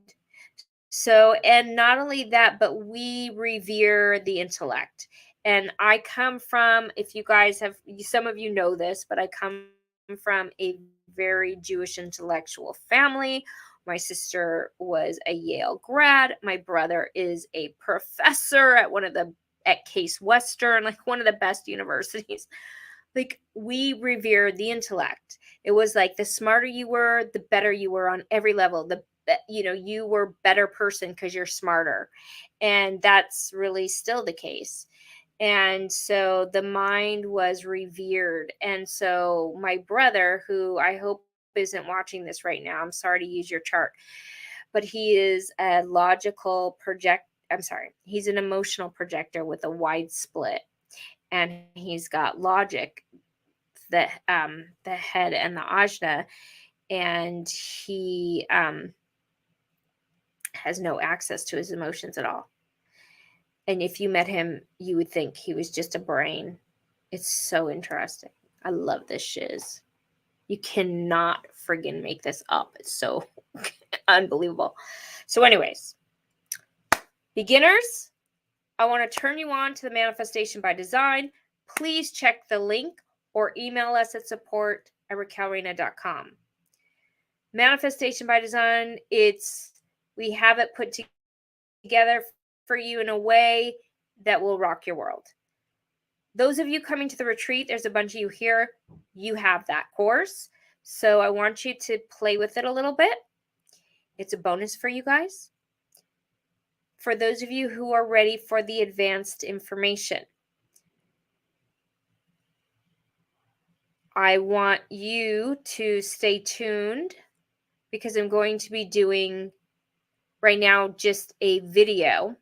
So, and not only that, but we revere the intellect. And I come from, if you guys have, some of you know this, but I come from a very Jewish intellectual family. My sister was a Yale grad. My brother is a professor at Case Western, like one of the best universities. Like, we revered the intellect. It was like the smarter you were, the better you were on every level. You were better person because you're smarter. And that's really still the case. And so the mind was revered. And so my brother, who I hope isn't watching this right now, I'm sorry to use your chart, but he is a logical he's an emotional projector with a wide split. And he's got logic, the head and the ajna, and he has no access to his emotions at all. And if you met him, you would think he was just a brain. It's so interesting. I love this shiz. You cannot friggin' make this up. It's so unbelievable. So, anyways, beginners, I want to turn you on to the manifestation by design. Please check the link or email us at support@raquelreina.com. Manifestation by design, we have it put together for you in a way that will rock your world. Those of you coming to the retreat, there's a bunch of you here, you have that course. So I want you to play with it a little bit. It's a bonus for you guys. For those of you who are ready for the advanced information, I want you to stay tuned, because I'm going to be doing right now just a video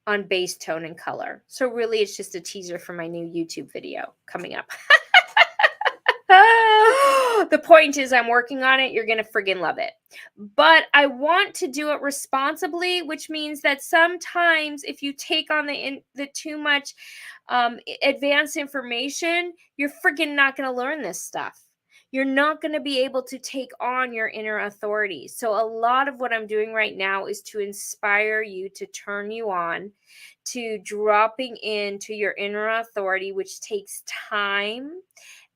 on base, tone, and color. So really, it's just a teaser for my new YouTube video coming up. The point is, I'm working on it. You're going to friggin' love it. But I want to do it responsibly, which means that sometimes if you take on the too much advanced information, you're friggin' not going to learn this stuff. You're not going to be able to take on your inner authority. So a lot of what I'm doing right now is to inspire you, to turn you on to dropping into your inner authority, which takes time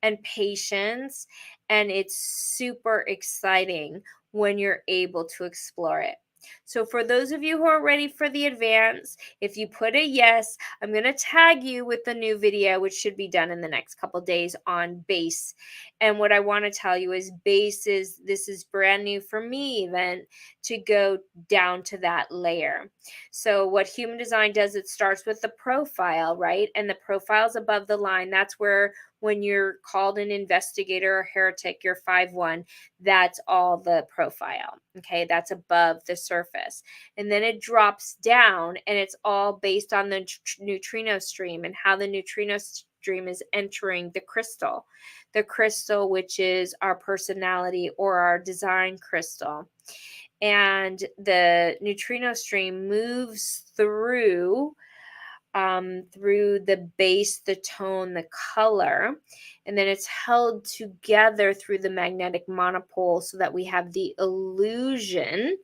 and patience, and it's super exciting when you're able to explore it. So for those of you who are ready for the advance, if you put a yes, I'm going to tag you with the new video, which should be done in the next couple days, on base. And what I want to tell you is this is brand new for me even, to go down to that layer. So what human design does, it starts with the profile, right? And the profile's above the line. That's where, when you're called an investigator or heretic, you're 5-1. That's all the profile. Okay, that's above the surface surface, and then it drops down, and it's all based on the neutrino stream and how the neutrino stream is entering the crystal, which is our personality or our design crystal. And the neutrino stream moves through the base, the tone, the color, and then it's held together through the magnetic monopole so that we have the illusion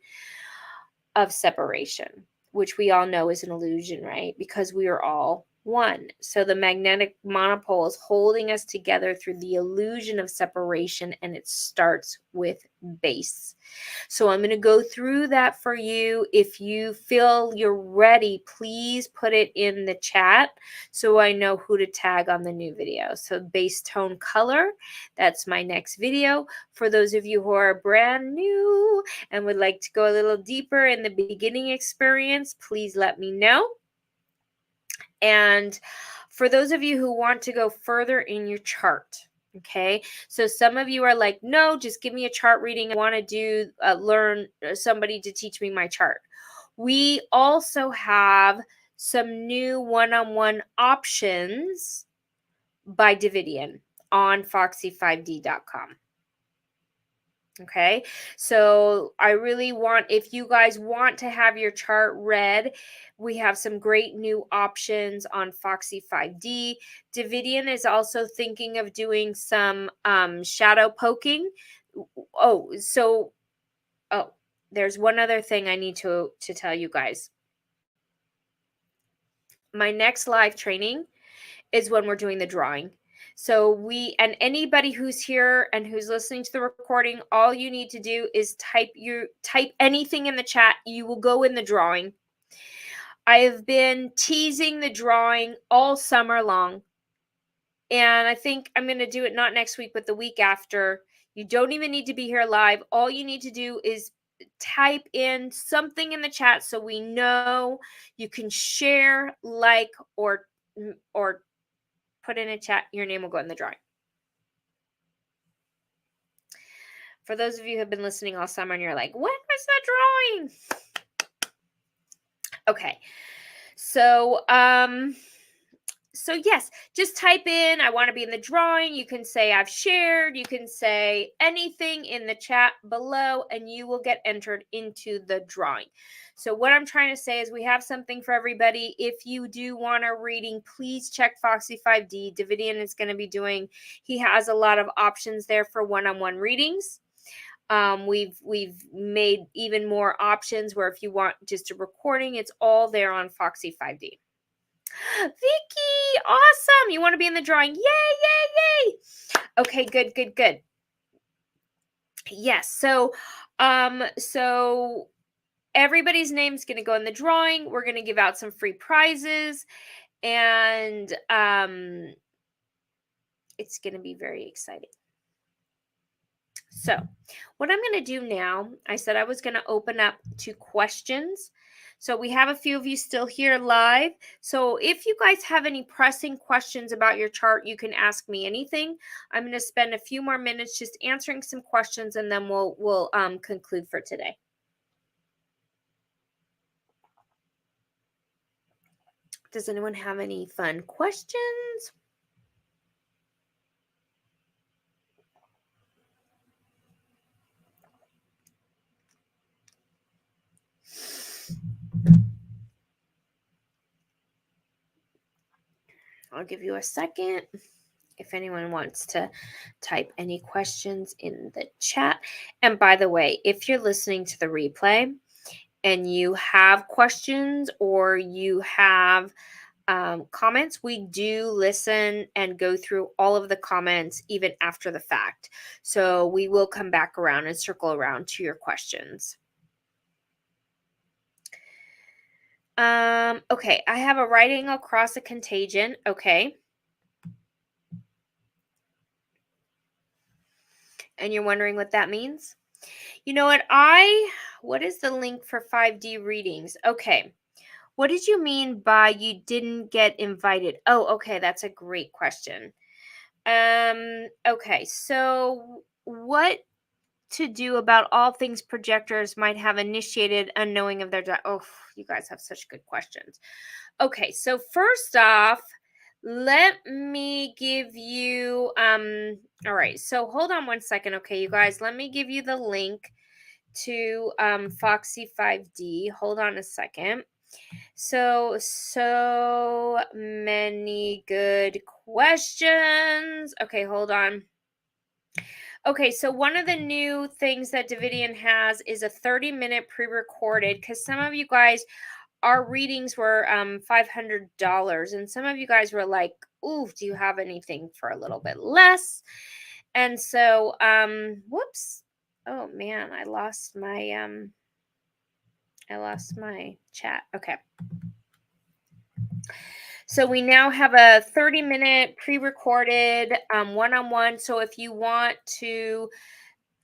of separation, which we all know is an illusion, right? Because we are all one. So the magnetic monopole is holding us together through the illusion of separation, and it starts with base. So I'm going to go through that for you. If you feel you're ready, please put it in the chat so I know who to tag on the new video. So base, tone, color, that's my next video. For those of you who are brand new and would like to go a little deeper in the beginning experience, please let me know. And for those of you who want to go further in your chart, okay, so some of you are like, no, just give me a chart reading. I want to do learn somebody to teach me my chart. We also have some new one-on-one options by Davidian on foxy5d.com. Okay, so I really want, if you guys want to have your chart read, we have some great new options on Foxy 5D. Davidian is also thinking of doing some shadow poking. Oh, there's one other thing I need to tell you guys. My next live training is when we're doing the drawing. So and anybody who's here and who's listening to the recording, all you need to do is type anything in the chat. You will go in the drawing. I have been teasing the drawing all summer long. And I think I'm going to do it not next week, but the week after. You don't even need to be here live. All you need to do is type in something in the chat so we know. You can share, like, or put in a chat. Your name will go in the drawing. For those of you who have been listening all summer and you're like, when was that drawing? Okay. So yes, just type in, I want to be in the drawing. You can say I've shared. You can say anything in the chat below, and you will get entered into the drawing. So what I'm trying to say is we have something for everybody. If you do want a reading, please check Foxy 5D. Davidian is going to be doing, he has a lot of options there for one-on-one readings. We've made even more options where if you want just a recording, it's all there on Foxy 5D. Vicky, awesome. You want to be in the drawing? Yay, yay, yay. Okay, good. Yes. So everybody's name's going to go in the drawing. We're going to give out some free prizes, and it's going to be very exciting. So what I'm going to do now, I said I was going to open up to questions. So we have a few of you still here live. So if you guys have any pressing questions about your chart, you can ask me anything. I'm going to spend a few more minutes just answering some questions, and then we'll conclude for today. Does anyone have any fun questions? I'll give you a second if anyone wants to type any questions in the chat. And by the way, if you're listening to the replay and you have questions or you have comments, we do listen and go through all of the comments even after the fact. So we will come back around and circle around to your questions. Okay, I have a right angle across a contagion. Okay. And you're wondering what that means? You know what is the link for 5D readings? Okay. What did you mean by you didn't get invited? Oh, okay. That's a great question. Okay. So what to do about all things projectors might have initiated unknowing of their oh, you guys have such good questions. Okay, so first off, let me give you all right, so hold on one second. Okay, you guys, let me give you the link to Foxy 5D. Hold on a second. So many good questions. Okay, hold on. Okay, so one of the new things that Davidian has is a 30-minute pre-recorded, because some of you guys, our readings were $500, and some of you guys were like, ooh, do you have anything for a little bit less? And so whoops. Oh man, I lost my chat. Okay. So we now have a 30-minute pre-recorded one-on-one. So if you want to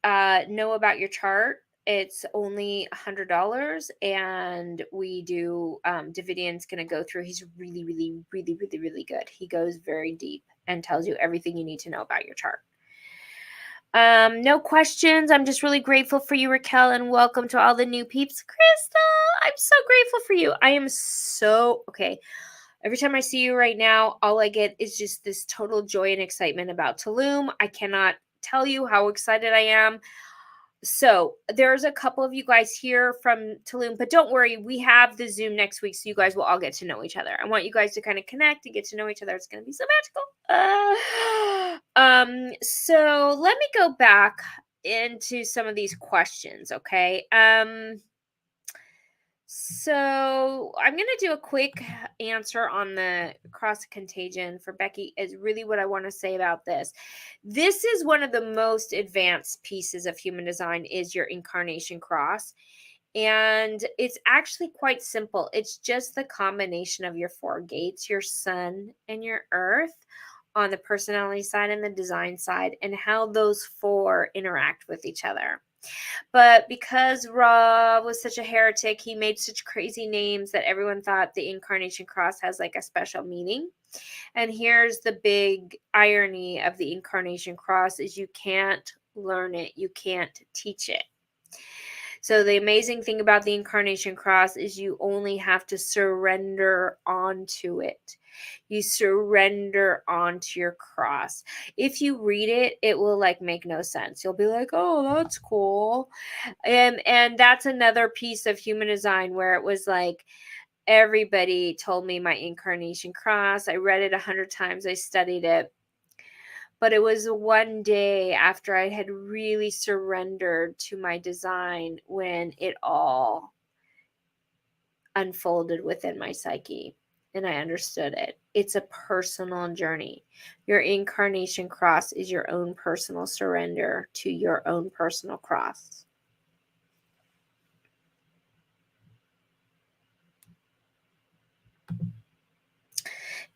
know about your chart, it's only $100, and we do Davidian's going to go through. He's really, really, really, really, really good. He goes very deep and tells you everything you need to know about your chart. No questions. I'm just really grateful for you, Raquel, and welcome to all the new peeps. Crystal, I'm so grateful for you. I am so okay. Every time I see you right now, all I get is just this total joy and excitement about Tulum. I cannot tell you how excited I am. So there's a couple of you guys here from Tulum, but don't worry, we have the Zoom next week, so you guys will all get to know each other. I want you guys to kind of connect and get to know each other. It's going to be so magical. So let me go back into some of these questions, okay? So I'm going to do a quick answer on the cross contagion for Becky is really what I want to say about this. This is one of the most advanced pieces of human design is your incarnation cross. And it's actually quite simple. It's just the combination of your four gates, your sun and your earth on the personality side and the design side, and how those four interact with each other. But because Ra was such a heretic, he made such crazy names that everyone thought the incarnation cross has like a special meaning. And here's the big irony of the incarnation cross is you can't learn it, you can't teach it. So the amazing thing about the incarnation cross is you only have to surrender onto it. You surrender onto your cross. If you read it, it will like make no sense. You'll be like, "Oh, that's cool." And that's another piece of human design where it was like everybody told me my incarnation cross. I read it 100 times. I studied it. But it was one day after I had really surrendered to my design when it all unfolded within my psyche and I understood it. It's a personal journey. Your incarnation cross is your own personal surrender to your own personal cross.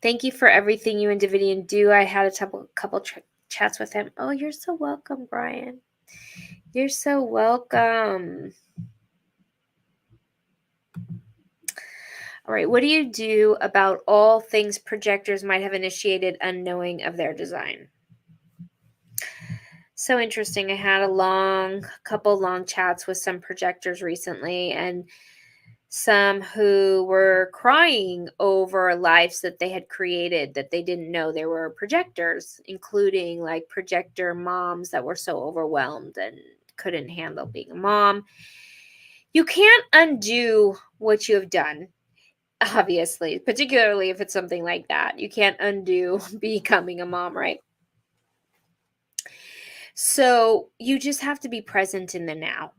Thank you for everything you and Davidian do. I had a couple chats with him. Oh, you're so welcome, Brian. You're so welcome. All right, what do you do about all things projectors might have initiated unknowing of their design? So interesting. I had a couple long chats with some projectors recently, and some who were crying over lives that they had created that they didn't know they were projectors, including like projector moms that were so overwhelmed and couldn't handle being a mom. You can't undo what you have done, obviously, particularly if it's something like that. You can't undo becoming a mom, right? So you just have to be present in the now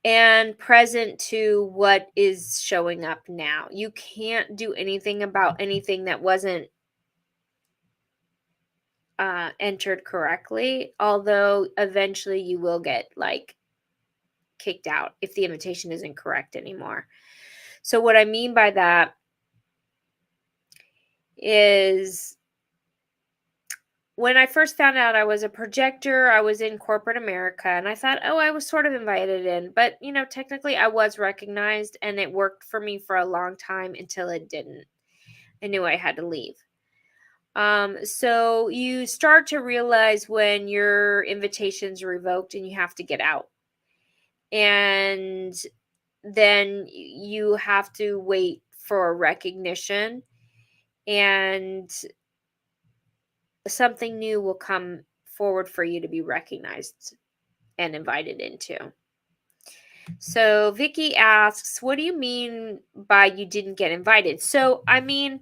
and present to what is showing up now. You can't do anything about anything that wasn't entered correctly, although eventually you will get like kicked out if the invitation isn't correct anymore. So what I mean by that is when I first found out I was a projector, I was in corporate America and I thought, oh, I was sort of invited in. But, technically I was recognized and it worked for me for a long time until it didn't. I knew I had to leave. So you start to realize when your invitation's revoked and you have to get out. And then you have to wait for recognition, and something new will come forward for you to be recognized and invited into. So Vicky asks, what do you mean by you didn't get invited? So, I mean,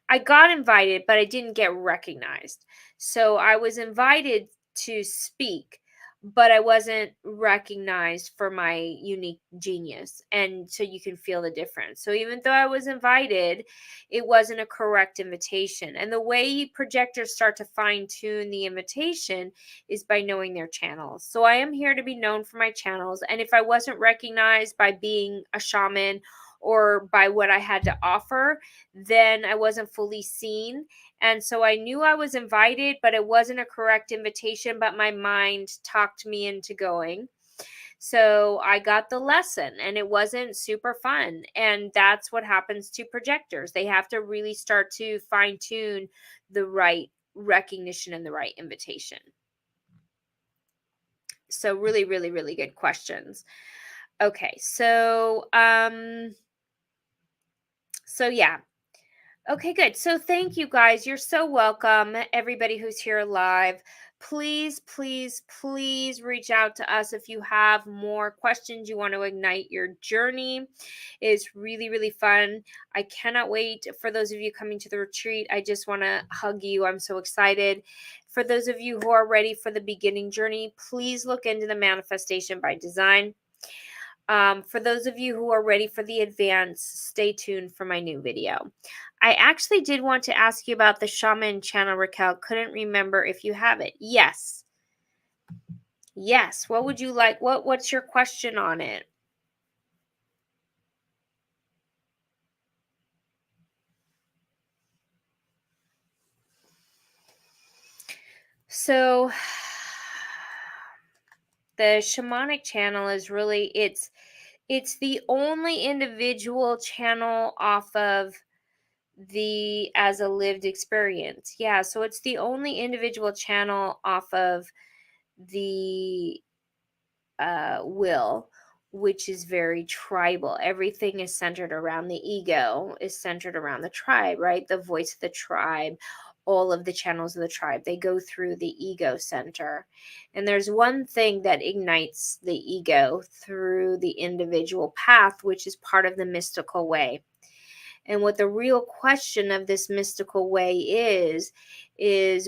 I got invited, but I didn't get recognized. So I was invited to speak, but I wasn't recognized for my unique genius. And so you can feel the difference. So even though I was invited, it wasn't a correct invitation. And the way projectors start to fine tune the invitation is by knowing their channels. So I am here to be known for my channels. And if I wasn't recognized by being a shaman or by what I had to offer, then I wasn't fully seen. And so I knew I was invited, but it wasn't a correct invitation, but my mind talked me into going. So I got the lesson, and it wasn't super fun. And that's what happens to projectors. They have to really start to fine tune the right recognition and the right invitation. So really, really, really good questions. Okay, so yeah. Okay, good. So thank you guys. You're so welcome. Everybody who's here live, please, please, please reach out to us if you have more questions. You want to ignite your journey. It's really, really fun. I cannot wait for those of you coming to the retreat. I just want to hug you. I'm so excited. For those of you who are ready for the beginning journey, please look into the Manifestation by Design. For those of you who are ready for the advance, stay tuned for my new video. I actually did want to ask you about the shaman channel, Raquel. Couldn't remember if you have it. Yes. Yes. What would you like? What's your question on it? So the shamanic channel is really it's the only individual channel off of the as a lived experience. Yeah, so it's the only individual channel off of the will, which is very tribal. Everything is centered around the ego, is centered around the tribe, right? The voice of the tribe, all of the channels of the tribe, they go through the ego center. And there's one thing that ignites the ego through the individual path, which is part of the mystical way. And what the real question of this mystical way is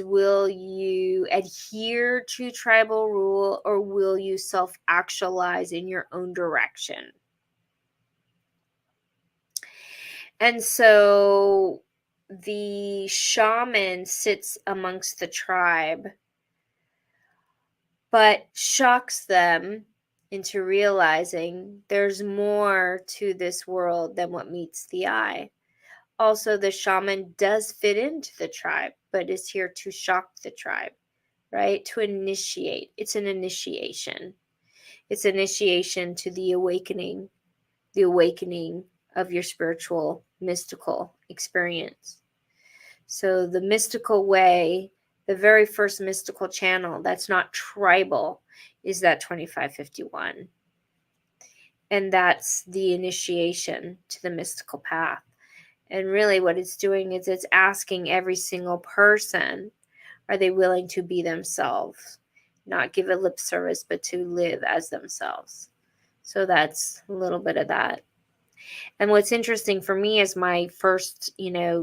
will you adhere to tribal rule, or will you self-actualize in your own direction? And so the shaman sits amongst the tribe, but shocks them into realizing there's more to this world than what meets the eye. Also, the shaman does fit into the tribe, but is here to shock the tribe, right? To initiate. It's an initiation. It's initiation to the awakening of your spiritual, mystical experience. So the mystical way, the very first mystical channel that's not tribal is that 2551. And that's the initiation to the mystical path. And really what it's doing is it's asking every single person, are they willing to be themselves? Not give a lip service, but to live as themselves. So that's a little bit of that. And what's interesting for me is my first,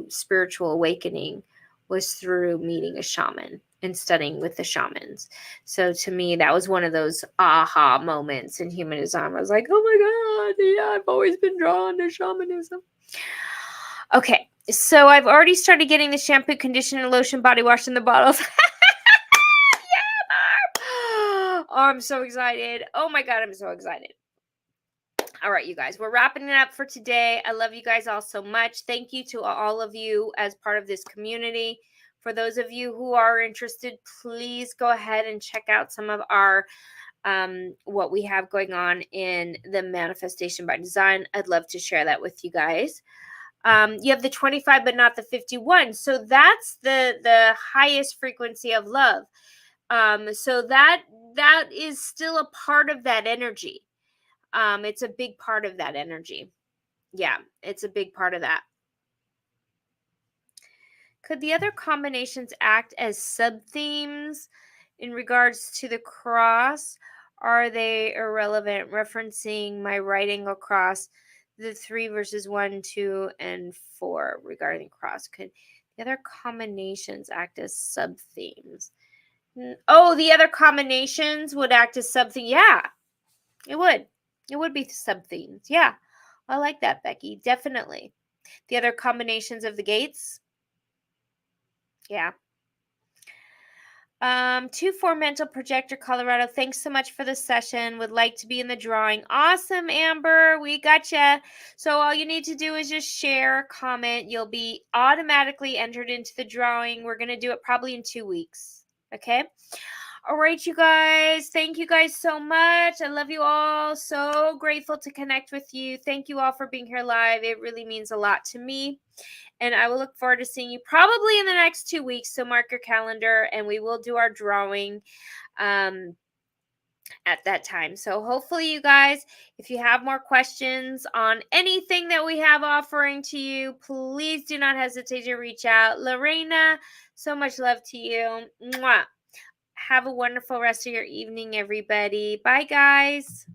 spiritual awakening was through meeting a shaman and studying with the shamans. So to me, that was one of those aha moments in human design. I was like, oh my God, yeah, I've always been drawn to shamanism. Okay, so I've already started getting the shampoo, conditioner, lotion, body wash in the bottles. Yeah, Barb! Oh, I'm so excited. Oh my God, I'm so excited. All right, you guys, we're wrapping it up for today. I love you guys all so much. Thank you to all of you as part of this community. For those of you who are interested, please go ahead and check out some of our what we have going on in the Manifestation by Design. I'd love to share that with you guys. You have the 25 but not the 51, so that's the highest frequency of love. So that is still a part of that energy. It's a big part of that energy. Yeah, it's a big part of that. Could the other combinations act as sub-themes in regards to the cross? Are they irrelevant, referencing my right angle cross, the 3 verses 1, 2, and 4 regarding cross? Could the other combinations act as sub-themes? Oh, the other combinations would act as sub-themes. Yeah, it would. It would be sub-themes. Yeah, I like that, Becky. Definitely. The other combinations of the gates. Yeah. 2-4 mental projector Colorado. Thanks so much for the session. Would like to be in the drawing. Awesome, Amber. We gotcha. So all you need to do is just share, comment. You'll be automatically entered into the drawing. We're gonna do it probably in 2 weeks. Okay. All right, you guys. Thank you guys so much. I love you all. So grateful to connect with you. Thank you all for being here live. It really means a lot to me. And I will look forward to seeing you probably in the next 2 weeks. So mark your calendar and we will do our drawing at that time. So hopefully you guys, if you have more questions on anything that we have offering to you, please do not hesitate to reach out. Lorena, so much love to you. Mwah. Have a wonderful rest of your evening, everybody. Bye, guys.